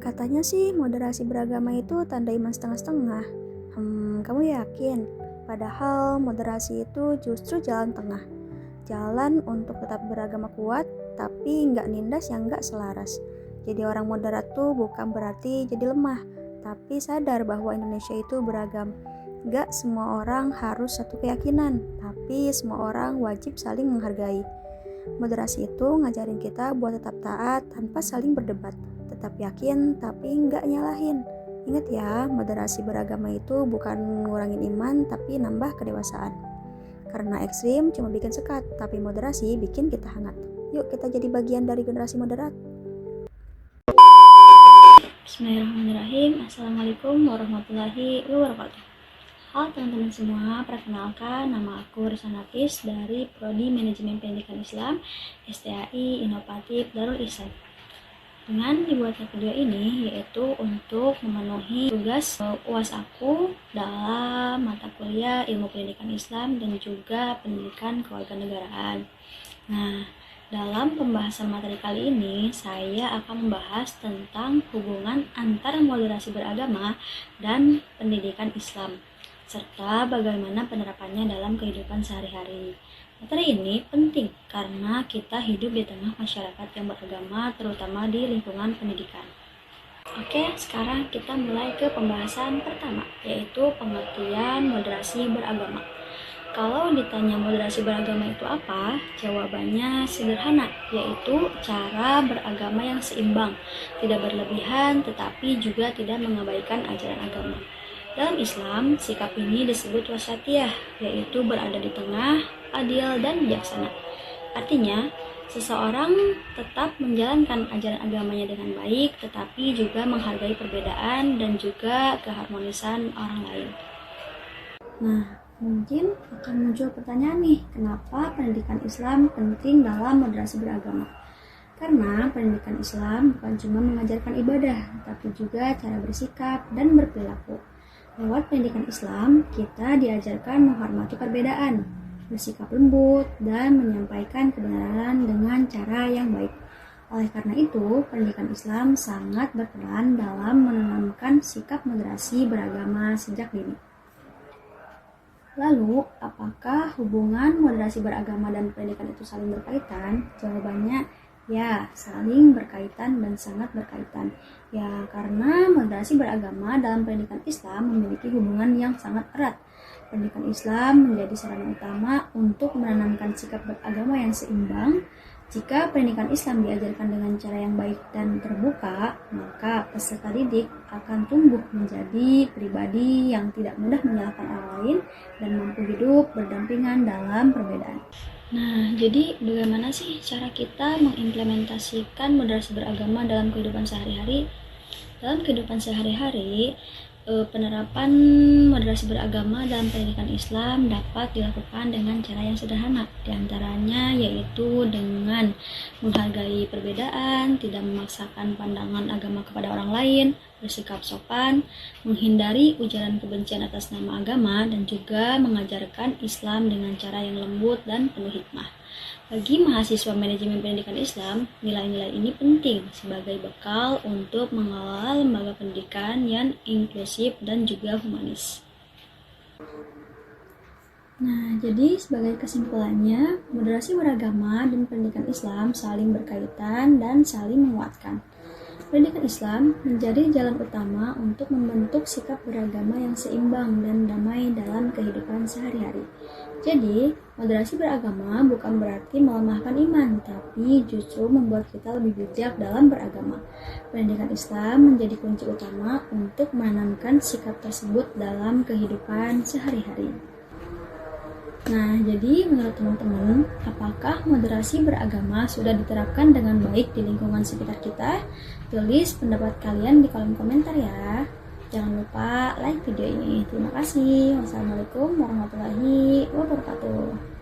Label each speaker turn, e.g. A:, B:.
A: Katanya sih moderasi beragama itu tanda iman setengah-setengah. Kamu yakin? Padahal moderasi itu justru jalan tengah. Jalan untuk tetap beragama kuat, tapi nggak nindas yang nggak selaras. Jadi orang moderat tuh bukan berarti jadi lemah, tapi sadar bahwa Indonesia itu beragam. Nggak semua orang harus satu keyakinan, tapi semua orang wajib saling menghargai. Moderasi itu ngajarin kita buat tetap taat tanpa saling berdebat, tetap yakin tapi nggak nyalahin. Ingat ya, moderasi beragama itu bukan ngurangin iman tapi nambah kedewasaan. Karena ekstrim cuma bikin sekat, tapi moderasi bikin kita hangat. Yuk kita jadi bagian dari generasi moderat.
B: Bismillahirrahmanirrahim. Assalamualaikum warahmatullahi wabarakatuh. Halo teman-teman semua, perkenalkan nama aku Risa Nafis dari Prodi Manajemen Pendidikan Islam STAI Inovatif Darul Ihsan. Dengan dibuatnya video ini yaitu untuk memenuhi tugas UAS aku dalam mata kuliah Ilmu Pendidikan Islam dan juga Pendidikan Kewarganegaraan. Nah, dalam pembahasan materi kali ini, saya akan membahas tentang hubungan antara moderasi beragama dan pendidikan Islam, serta bagaimana penerapannya dalam kehidupan sehari-hari. Materi ini penting karena kita hidup di tengah masyarakat yang beragama, terutama di lingkungan pendidikan. Oke, sekarang kita mulai ke pembahasan pertama, yaitu pengertian moderasi beragama. Kalau ditanya moderasi beragama itu apa, jawabannya sederhana, yaitu cara beragama yang seimbang, tidak berlebihan tetapi juga tidak mengabaikan ajaran agama. Dalam Islam, sikap ini disebut wasatiyah, yaitu berada di tengah, adil dan bijaksana. Artinya, seseorang tetap menjalankan ajaran agamanya dengan baik, tetapi juga menghargai perbedaan dan juga keharmonisan orang lain. Nah, mungkin akan muncul pertanyaan nih, kenapa pendidikan Islam penting dalam moderasi beragama? Karena pendidikan Islam bukan cuma mengajarkan ibadah, tapi juga cara bersikap dan berperilaku. Lewat pendidikan Islam, kita diajarkan menghormati perbedaan, bersikap lembut, dan menyampaikan kebenaran dengan cara yang baik. Oleh karena itu, pendidikan Islam sangat berperan dalam menanamkan sikap moderasi beragama sejak dini. Lalu, apakah hubungan moderasi beragama dan pendidikan itu saling berkaitan? Jawabannya, ya, saling berkaitan dan sangat berkaitan. Ya, karena moderasi beragama dalam pendidikan Islam memiliki hubungan yang sangat erat. Pendidikan Islam menjadi sarana utama untuk menanamkan sikap beragama yang seimbang. Jika pendidikan Islam diajarkan dengan cara yang baik dan terbuka, maka peserta didik akan tumbuh menjadi pribadi yang tidak mudah menyalahkan orang lain dan mampu hidup berdampingan dalam perbedaan. Nah, jadi bagaimana sih cara kita mengimplementasikan moderasi beragama dalam kehidupan sehari-hari? Dalam kehidupan sehari-hari, penerapan moderasi beragama dalam pendidikan Islam dapat dilakukan dengan cara yang sederhana. Di antaranya yaitu dengan menghargai perbedaan, tidak memaksakan pandangan agama kepada orang lain, bersikap sopan, menghindari ujaran kebencian atas nama agama, dan juga mengajarkan Islam dengan cara yang lembut dan penuh hikmah. Bagi mahasiswa manajemen pendidikan Islam, nilai-nilai ini penting sebagai bekal untuk mengelola lembaga pendidikan yang inklusif dan juga humanis. Nah, jadi sebagai kesimpulannya, moderasi beragama dan pendidikan Islam saling berkaitan dan saling menguatkan. Pendidikan Islam menjadi jalan utama untuk membentuk sikap beragama yang seimbang dan damai dalam kehidupan sehari-hari. Jadi, moderasi beragama bukan berarti melemahkan iman, tapi justru membuat kita lebih bijak dalam beragama. Pendidikan Islam menjadi kunci utama untuk menanamkan sikap tersebut dalam kehidupan sehari-hari. Nah, jadi menurut teman-teman, apakah moderasi beragama sudah diterapkan dengan baik di lingkungan sekitar kita? Tulis pendapat kalian di kolom komentar ya. Jangan lupa like video ini. Terima kasih. Wassalamualaikum warahmatullahi wabarakatuh.